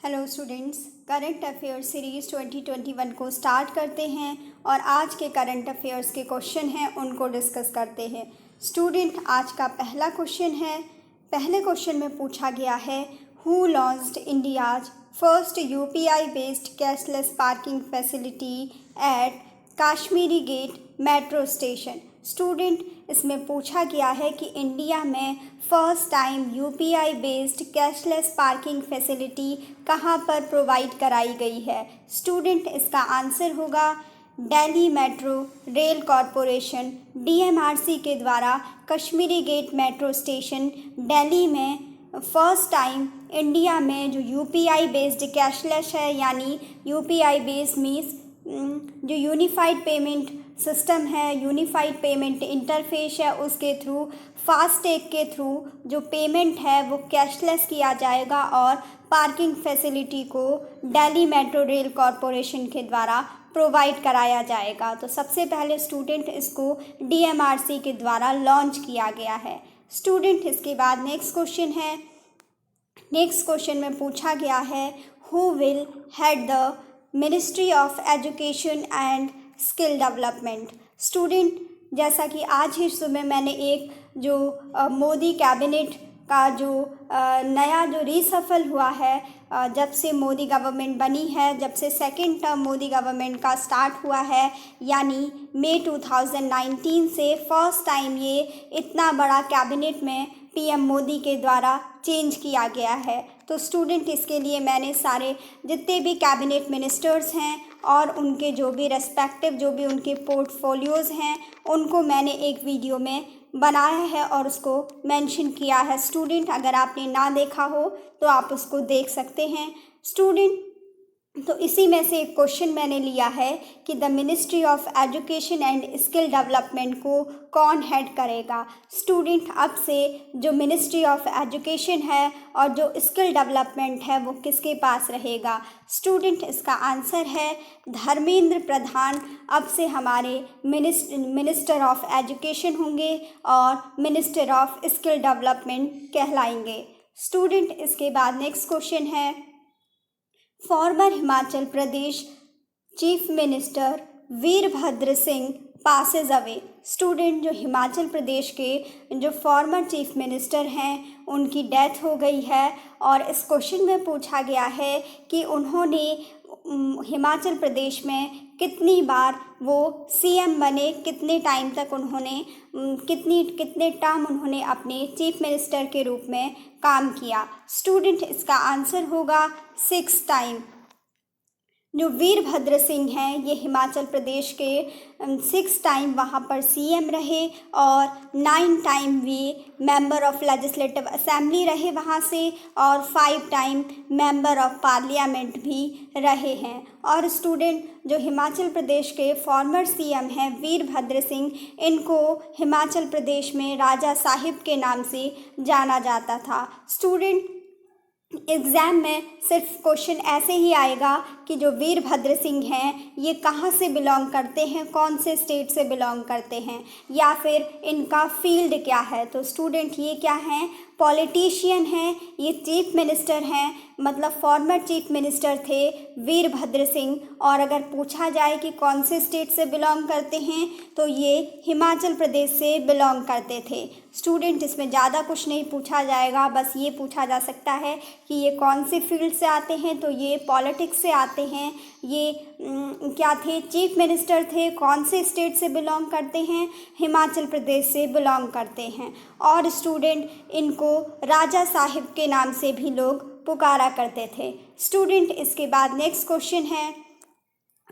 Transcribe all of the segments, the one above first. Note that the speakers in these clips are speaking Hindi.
Hello students, current affairs series 2021 को स्टार्ट करते हैं और आज के करंट अफेयर्स के क्वेश्चन हैं उनको डिस्कस करते हैं। स्टूडेंट, आज का पहला क्वेश्चन है। पहले क्वेश्चन में पूछा गया है, who launched India's first UPI based cashless parking facility at Kashmiri gate metro station. Student, इसमें पूछा गया है कि इंडिया में first time UPI based cashless parking facility कहाँ पर प्रोवाइड कराई गई है। स्टूडेंट, इसका आंसर होगा Delhi metro rail corporation DMRC के द्वारा Kashmiri gate metro station Delhi में फर्स्ट टाइम इंडिया में जो यूपीआई बेस्ड कैशलेस है, यानी यूपीआई बेस्ड मीन्स जो यूनिफाइड पेमेंट सिस्टम है, यूनिफाइड पेमेंट इंटरफेस है, उसके थ्रू फास्टैग के थ्रू जो पेमेंट है वो कैशलेस किया जाएगा और पार्किंग फैसिलिटी को दिल्ली मेट्रो रेल कॉरपोरेशन के द्वारा प्रोवाइड कराया जाएगा। तो सबसे पहले स्टूडेंट इसको डीएमआरसी के द्वारा लॉन्च किया गया है। स्टूडेंट, इसके बाद नेक्स्ट क्वेश्चन है। नेक्स्ट क्वेश्चन में पूछा गया है, who will head the ministry of education and skill development. Student, जैसा कि आज ही सुबह मैंने एक जो मोदी कैबिनेट का जो नया जो रीसफल हुआ है, जब से मोदी गवर्नमेंट बनी है, जब से सेकेंड टर्म मोदी गवर्नमेंट का स्टार्ट हुआ है, यानी मई 2019 से फर्स्ट टाइम ये इतना बड़ा कैबिनेट में पीएम मोदी के द्वारा चेंज किया गया है। तो स्टूडेंट, इसके लिए मैंने सारे जितने भी कैबिनेट मिनिस्टर्स हैं और उनके जो भी रेस्पेक्टिव जो भी उनके पोर्टफोलियोज़ हैं उनको मैंने एक वीडियो में बनाया है और उसको मेंशन किया है। स्टूडेंट, अगर आपने ना देखा हो तो आप उसको देख सकते हैं। स्टूडेंट, तो इसी में से एक क्वेश्चन मैंने लिया है कि the ministry of education and skill development को कौन हेड करेगा। स्टूडेंट, अब से जो मिनिस्ट्री ऑफ एजुकेशन है और जो स्किल डेवलपमेंट है वो किसके पास रहेगा। स्टूडेंट, इसका आंसर है धर्मेंद्र प्रधान अब से हमारे मिनिस्टर ऑफ एजुकेशन होंगे और मिनिस्टर ऑफ स्किल डेवलपमेंट कहलाएंगे। स्टूडेंट, इसके बाद नेक्स्ट क्वेश्चन है, former Himachal Pradesh chief minister Virbhadra Singh passes away. Student, जो हिमाचल प्रदेश के जो फॉर्मर चीफ मिनिस्टर हैं उनकी डेथ हो गई है और इस क्वेश्चन में पूछा गया है कि उन्होंने हिमाचल प्रदेश में कितनी बार वो सीएम बने, कितने टाइम तक उन्होंने कितने टर्म उन्होंने अपने चीफ मिनिस्टर के रूप में काम किया। स्टूडेंट, इसका आंसर होगा 6 टाइम। जो वीरभद्र सिंह हैं ये हिमाचल प्रदेश के 6 टाइम वहाँ पर सीएम रहे और 9 time way member of legislative assembly रहे वहाँ से और 5 टाइम मेंबर ऑफ पार्लियामेंट भी रहे हैं। और स्टूडेंट, जो हिमाचल प्रदेश के फॉर्मर सीएम हैं वीरभद्र सिंह, इनको हिमाचल प्रदेश में राजा साहिब के नाम से जाना जाता था। स्टूडेंट, एग्ज़ाम में सिर्फ क्वेश्चन ऐसे ही आएगा कि जो वीरभद्र सिंह हैं ये कहाँ से बिलोंग करते हैं, कौन से स्टेट से बिलोंग करते हैं, या फिर इनका फील्ड क्या है। तो स्टूडेंट, ये क्या हैं, पॉलिटिशियन हैं, ये चीफ मिनिस्टर हैं, मतलब फॉर्मर चीफ मिनिस्टर थे वीरभद्र सिंह। और अगर पूछा जाए कि कौन से स्टेट से बिलोंग करते हैं तो ये हिमाचल प्रदेश से बिलोंग करते थे। स्टूडेंट, इसमें ज़्यादा कुछ नहीं पूछा जाएगा, बस ये पूछा जा सकता है कि ये कौन से फील्ड से आते हैं, तो ये पॉलिटिक्स से आते हैं। ये क्या थे, चीफ मिनिस्टर थे, कौन से स्टेट से बिलोंग करते हैं, हिमाचल प्रदेश से बिलोंग करते हैं। और स्टूडेंट, इनको राजा साहिब के नाम से भी लोग पुकारा करते थे। स्टूडेंट, इसके बाद नेक्स्ट क्वेश्चन है,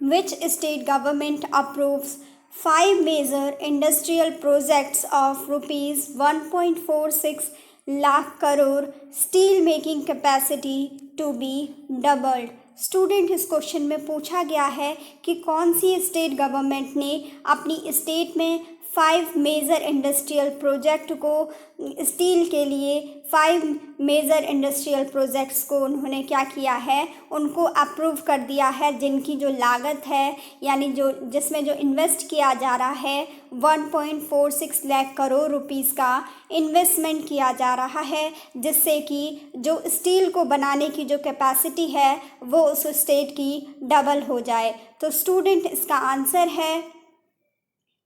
which state government approves 5 major industrial projects of ₹1.46 lakh crore steel making capacity to be doubled. Student, इस क्वेश्चन में पूछा गया है कि कौन सी स्टेट गवर्नमेंट ने अपनी स्टेट में 5 मेजर इंडस्ट्रियल प्रोजेक्ट को, स्टील के लिए 5 मेजर इंडस्ट्रियल प्रोजेक्ट्स को उन्होंने क्या किया है, उनको अप्रूव कर दिया है, जिनकी जो लागत है यानी जो जिसमें जो इन्वेस्ट किया जा रहा है 1.46 लाख करोड़ रुपीस का इन्वेस्टमेंट किया जा रहा है, जिससे कि जो स्टील को बनाने की जो कैपेसिटी है वो उस स्टेट की डबल हो जाए। तो स्टूडेंट इसका आंसर है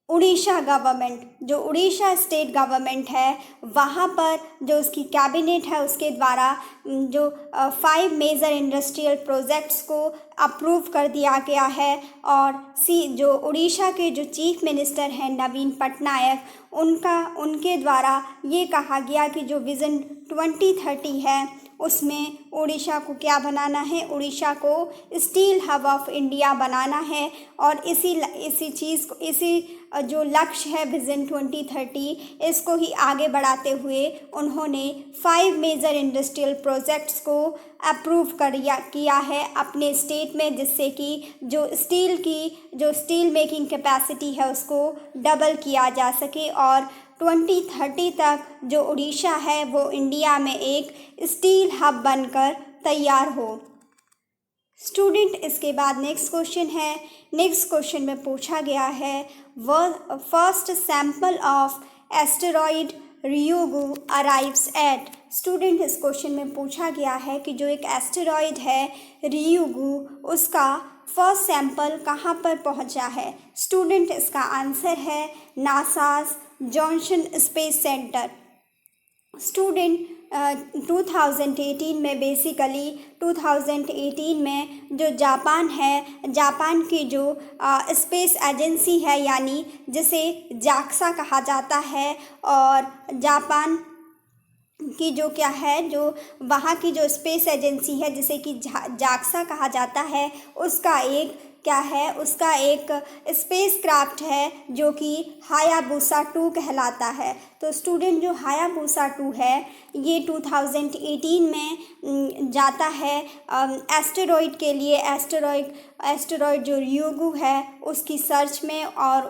उड़ीसा गवर्नमेंट। जो उड़ीसा स्टेट गवर्नमेंट है वहाँ पर जो उसकी कैबिनेट है उसके द्वारा जो 5 मेजर इंडस्ट्रियल प्रोजेक्ट्स को अप्रूव कर दिया गया है। और जो उड़ीसा के जो चीफ मिनिस्टर हैं नवीन पटनायक, उनके द्वारा ये कहा गया कि जो विज़न 2030 है उसमें उड़ीसा को क्या बनाना है, उड़ीसा को स्टील हब ऑफ इंडिया बनाना है। और इसी जो लक्ष्य है विज़न 2030, इसको ही आगे बढ़ाते हुए उन्होंने 5 मेजर इंडस्ट्रियल प्रोजेक्ट्स को अप्रूव किया है अपने स्टेट में, जिससे कि जो स्टील मेकिंग कैपेसिटी है उसको डबल किया जा सके और 2030 तक जो उड़ीसा है वो इंडिया में एक स्टील हब बनकर तैयार हो। स्टूडेंट इसके बाद नेक्स्ट क्वेश्चन है। नेक्स्ट क्वेश्चन में पूछा गया है first sample of asteroid Ryugu arrives at. Student इस क्वेश्चन में पूछा गया है कि जो एक एस्टेरॉइड है रियुगु, उसका फर्स्ट सैंपल कहाँ पर पहुँचा है। स्टूडेंट इसका आंसर है NASA's Johnson space centre. Student 2018 में 2018 में जो जापान है, जापान की जो स्पेस एजेंसी है यानी जिसे जाक्सा कहा जाता है, और जापान की जो क्या है, जो वहाँ की जो स्पेस एजेंसी है जिसे कि जाक्सा कहा जाता है, उसका एक क्या है, उसका एक स्पेस क्राफ्ट है जो कि हायाबुसा 2 कहलाता है। तो स्टूडेंट जो हायाबुसा 2 है ये 2018 में जाता है एस्टेरॉइड के लिए, एस्टेरॉइड जो रियुगु है उसकी सर्च में, और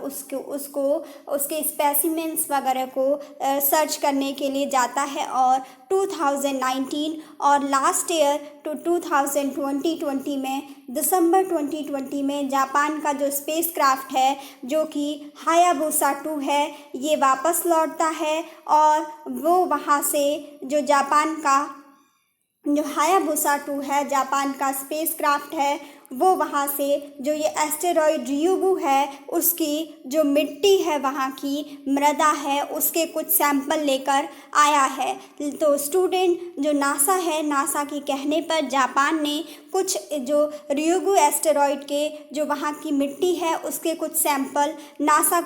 उसके स्पेसिमेंस वगैरह को सर्च करने के लिए जाता है। और 2019 और लास्ट ईयर 2020 में दिसंबर 2020 में जापान का जो स्पेस क्राफ्ट है जो कि हायाबुसा 2 है ये वापस लौटता है, और वो वहाँ से जो जापान का जो हायाबुसा 2 है, जापान का स्पेस क्राफ्ट है, वो वहाँ से जो ये एस्टेरॉइड रियुगु है उसकी जो मिट्टी है, वहाँ की मृदा है, उसके कुछ सैंपल लेकर आया है। तो स्टूडेंट जो नासा है, नासा के कहने पर जापान ने कुछ जो रियुगु एस्टेरॉइड के जो वहाँ की मिट्टी है उसके कुछ सैंपल नासा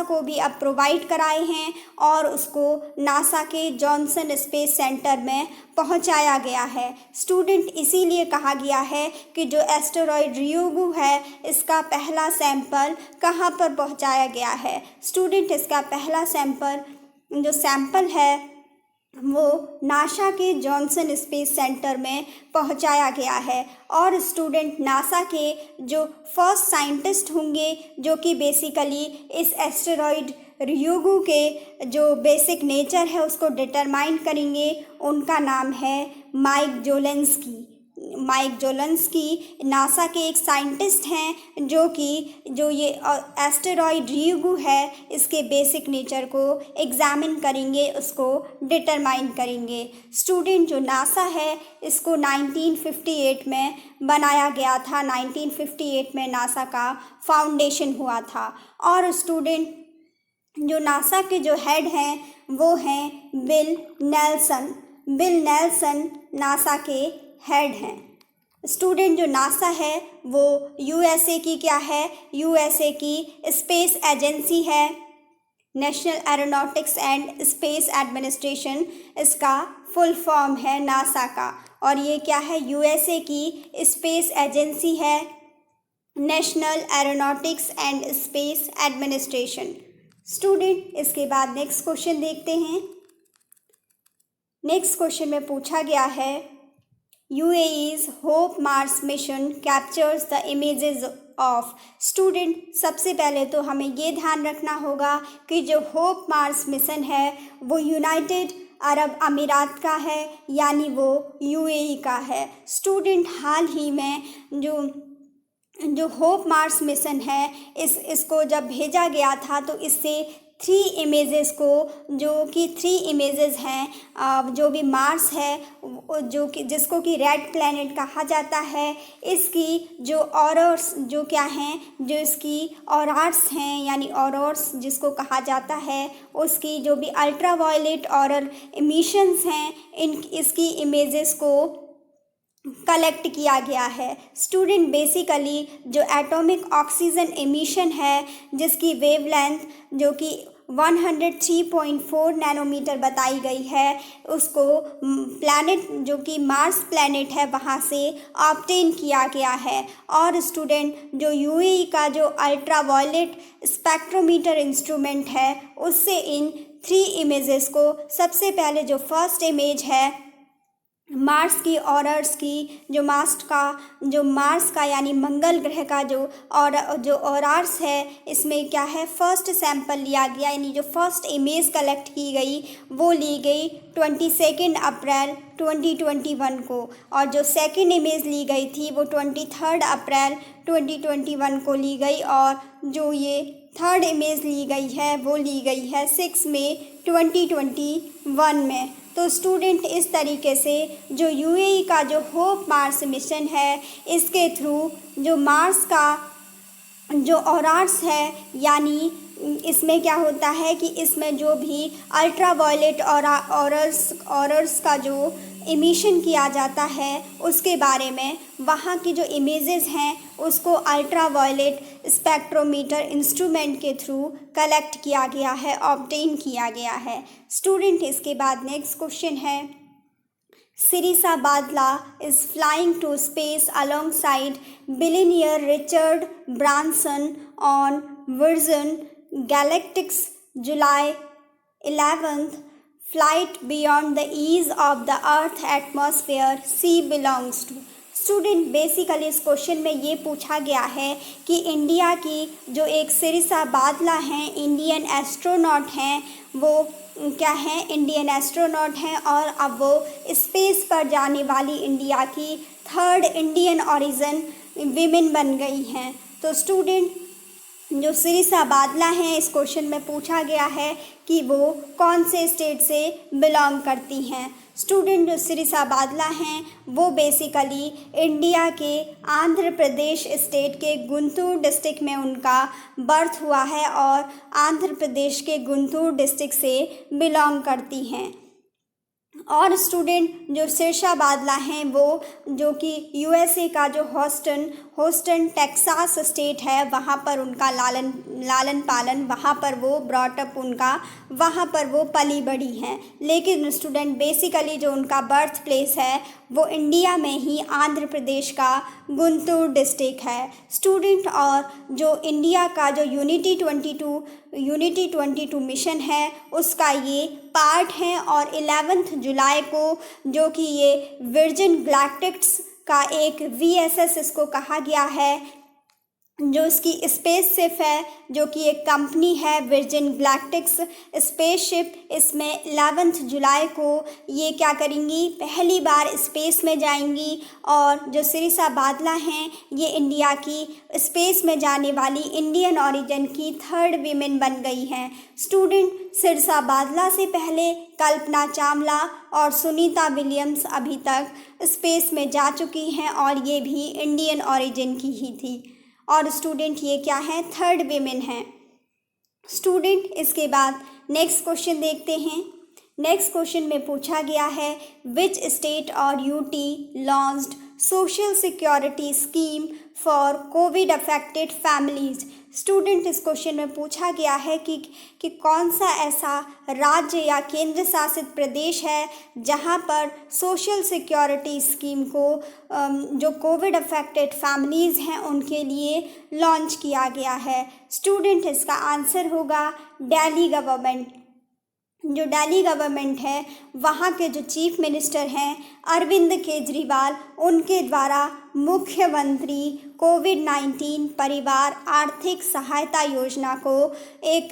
को भी अब प्रोवाइड कराए हैं, और उसको नासा के जॉनसन स्पेस सेंटर में पहुंचाया गया है। स्टूडेंट इसीलिए कहा गया है कि जो एस्टेरॉइड रियुगु है इसका पहला सैंपल कहाँ पर पहुंचाया गया है। स्टूडेंट इसका पहला सैंपल है वो नासा के जॉनसन स्पेस सेंटर में पहुंचाया गया है। और स्टूडेंट नासा के जो फर्स्ट साइंटिस्ट होंगे जो कि बेसिकली इस एस्टेरॉइड रियुगु के जो बेसिक नेचर है उसको डिटरमाइन करेंगे, उनका नाम है माइक जोलेंस्की नासा के एक साइंटिस्ट हैं जो ये एस्टेरॉइड रियुगु है इसके बेसिक नेचर को एग्जामिन करेंगे, उसको डिटरमाइन करेंगे। स्टूडेंट जो नासा है इसको 1958 में बनाया गया था, 1958 में नासा का फाउंडेशन हुआ था। और स्टूडेंट जो नासा के जो हेड हैं वो हैं बिल नेल्सन नासा के हेड हैं। स्टूडेंट जो नासा है वो यूएसए की क्या है, यूएसए की स्पेस एजेंसी है, national aeronautics and space administration इसका फुल फॉर्म है नासा का। और ये क्या है, यूएसए की स्पेस एजेंसी है, national aeronautics and space administration. Student इसके बाद नेक्स्ट क्वेश्चन देखते हैं। नेक्स्ट क्वेश्चन में पूछा गया है UAE's hope Mars mission captures the images of. Student, सबसे पहले तो हमें ये ध्यान रखना होगा कि जो होप मार्स मिशन है वो यूनाइटेड अरब अमीरात का है, यानी वो यूएई का है। स्टूडेंट, हाल ही में जो होप मार्स मिशन है इसको जब भेजा गया था तो इससे 3 इमेजेस को, जो कि 3 इमेजेस हैं, जो भी मार्स है जो कि जिसको कि रेड प्लैनेट कहा जाता है, इसकी जो ऑरोर्स जो क्या हैं, जो इसकी ऑरार्स हैं यानी ऑरोर्स जिसको कहा जाता है, उसकी जो भी अल्ट्रावायलेट ऑरल एमिशंस हैं इसकी इमेजेस को कलेक्ट किया गया है। स्टूडेंट, बेसिकली जो एटॉमिक ऑक्सीजन एमिशन है जिसकी वेवलेंथ जो कि 103.4 नैनोमीटर बताई गई है, उसको प्लैनेट जो कि मार्स प्लैनेट है वहाँ से ऑब्टेन किया गया है। और स्टूडेंट, जो यूएई का जो अल्ट्रावायलेट स्पेक्ट्रोमीटर इंस्ट्रूमेंट है उससे इन 3 इमेजेस को, सबसे पहले जो फर्स्ट इमेज है मार्स की ऑरर्स की, जो मार्स का यानी मंगल ग्रह का जो ऑरार्स है, इसमें क्या है, फर्स्ट सैंपल लिया गया, यानी जो फर्स्ट इमेज कलेक्ट की गई वो ली गई 22 अप्रैल 2021 को, और जो सेकंड इमेज ली गई थी वो 23 अप्रैल 2021 को ली गई, और जो ये थर्ड इमेज ली गई है वो ली गई है 6 मई 2021 में। तो स्टूडेंट, इस तरीके से जो यूएई का जो होप मार्स मिशन है इसके थ्रू जो मार्स का जो ऑरार्स है, यानी इसमें क्या होता है कि इसमें जो भी अल्ट्रावायलेट ऑरर्स का जो एमिशन किया जाता है उसके बारे में वहाँ की जो इमेजेस हैं उसको अल्ट्रावायलेट स्पेक्ट्रोमीटर इंस्ट्रूमेंट के थ्रू कलेक्ट किया गया है, ऑब्टेन किया गया है। स्टूडेंट, इसके बाद नेक्स्ट क्वेश्चन है, Sirisa Badla is flying to space alongside billionaire Richard Branson on Virgin Galactic's July 11th flight beyond the ease of the Earth atmosphere she belongs to। Student, basically इस क्वेश्चन में ये पूछा गया है कि इंडिया की जो एक सिरिसा बादला हैं, इंडियन एस्ट्रोनॉट हैं, वो क्या हैं, इंडियन एस्ट्रोनॉट हैं, और अब वो स्पेस पर जाने वाली इंडिया की 3rd इंडियन ओरिजिन वीमेन बन गई हैं। तो स्टूडेंट, जो सिरिसा बादला हैं इस क्वेश्चन में पूछा गया है कि वो कौन से स्टेट से बिलोंग करती हैं। स्टूडेंट, जो सिरिसा बादला हैं वो बेसिकली इंडिया के आंध्र प्रदेश स्टेट के गुंटूर डिस्ट्रिक्ट में उनका बर्थ हुआ है और आंध्र प्रदेश के गुंटूर डिस्ट्रिक्ट से बिलोंग करती हैं। और स्टूडेंट, जो सिरसा बादला हैं वो जो कि यूएसए का जो होस्टन टेक्सास स्टेट है वहाँ पर उनका लालन पालन, वहाँ पर वो ब्रॉटअप उनका, वहाँ पर वो पली बड़ी हैं। लेकिन स्टूडेंट, बेसिकली जो उनका बर्थ प्लेस है वो इंडिया में ही आंध्र प्रदेश का गुंटूर डिस्ट्रिक्ट है। स्टूडेंट, और जो इंडिया का जो यूनिटी 22 मिशन है उसका ये पार्ट है, और 11 जुलाई को जो कि ये वर्जिन गैलेक्टिक्स का एक VSS इसको कहा गया है, जो इसकी स्पेसशिप है, जो कि एक कंपनी है वर्जिन गैलेक्टिक्स स्पेसशिप, इसमें 11 जुलाई को ये क्या करेंगी, पहली बार स्पेस में जाएंगी। और जो सिरिसा बादला हैं ये इंडिया की स्पेस में जाने वाली इंडियन ओरिजिन की 3rd वीमेन बन गई हैं। स्टूडेंट, सिरसा बादला से पहले कल्पना चावला और सुनीता विलियम्स अभी तक स्पेस में जा चुकी हैं और ये भी इंडियन ओरिजिन की ही थी। और स्टूडेंट, ये क्या है, 3rd वीमेन है। स्टूडेंट, इसके बाद नेक्स्ट क्वेश्चन देखते हैं। नेक्स्ट क्वेश्चन में पूछा गया है, विच स्टेट और UT launched social security scheme for Covid affected families. Student, इस क्वेश्चन में पूछा गया है कि कौन सा ऐसा राज्य या केंद्र शासित प्रदेश है जहां पर सोशल सिक्योरिटी स्कीम को जो कोविड अफेक्टेड फैमिलीज़ हैं उनके लिए लॉन्च किया गया है। स्टूडेंट, इसका आंसर होगा दिल्ली गवर्नमेंट। जो दिल्ली गवर्नमेंट है वहाँ के जो चीफ मिनिस्टर हैं अरविंद केजरीवाल, उनके द्वारा मुख्यमंत्री कोविड-19 परिवार आर्थिक सहायता योजना को एक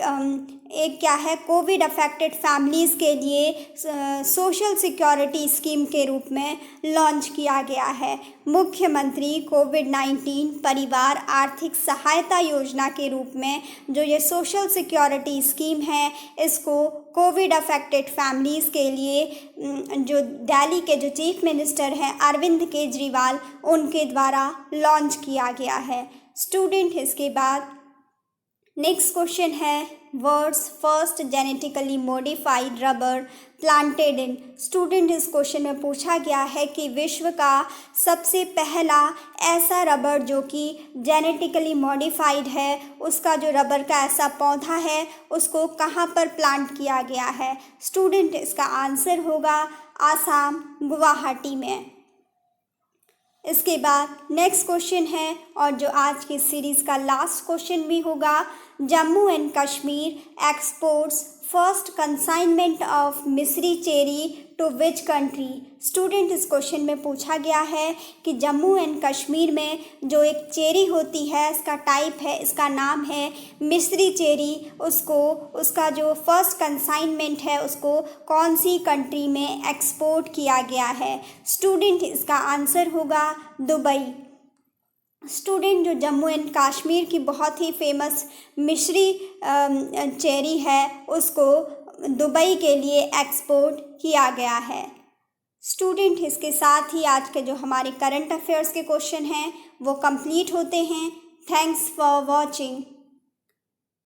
क्या है कोविड अफेक्टेड फैमिलीज़ के लिए सोशल सिक्योरिटी स्कीम के रूप में लॉन्च किया गया है। मुख्यमंत्री कोविड-19 परिवार आर्थिक सहायता योजना के रूप में जो ये सोशल सिक्योरिटी स्कीम है, इसको कोविड अफेक्टेड फैमिलीज़ के लिए जो दिल्ली के जो चीफ मिनिस्टर हैं अरविंद केजरीवाल, उनके द्वारा लॉन्च किया गया है। स्टूडेंट, इसके बाद नेक्स्ट क्वेश्चन है words first genetically modified rubber planted in. Student, इस क्वेश्चन में पूछा गया है कि विश्व का सबसे पहला ऐसा रबर जो कि जेनेटिकली मॉडिफाइड है, उसका जो रबर का ऐसा पौधा है उसको कहाँ पर प्लांट किया गया है। स्टूडेंट, इसका आंसर होगा आसाम, गुवाहाटी में। इसके बाद नेक्स्ट क्वेश्चन है और जो आज की सीरीज़ का लास्ट क्वेश्चन भी होगा, Jammu and Kashmir exports first consignment of Mishri cherry to which country. Student, इस क्वेश्चन में पूछा गया है कि जम्मू एंड कश्मीर में जो एक चेरी होती है, इसका टाइप है, इसका नाम है मिस्री चेरी, उसका जो फर्स्ट कंसाइनमेंट है उसको कौन सी कंट्री में एक्सपोर्ट किया गया है। स्टूडेंट, इसका आंसर होगा दुबई। स्टूडेंट, जो जम्मू एंड कश्मीर की बहुत ही फेमस मिस्री चेरी है उसको दुबई के लिए एक्सपोर्ट किया गया है। स्टूडेंट, इसके साथ ही आज के जो हमारे करंट अफेयर्स के क्वेश्चन हैं वो कंप्लीट होते हैं। Thanks for watching.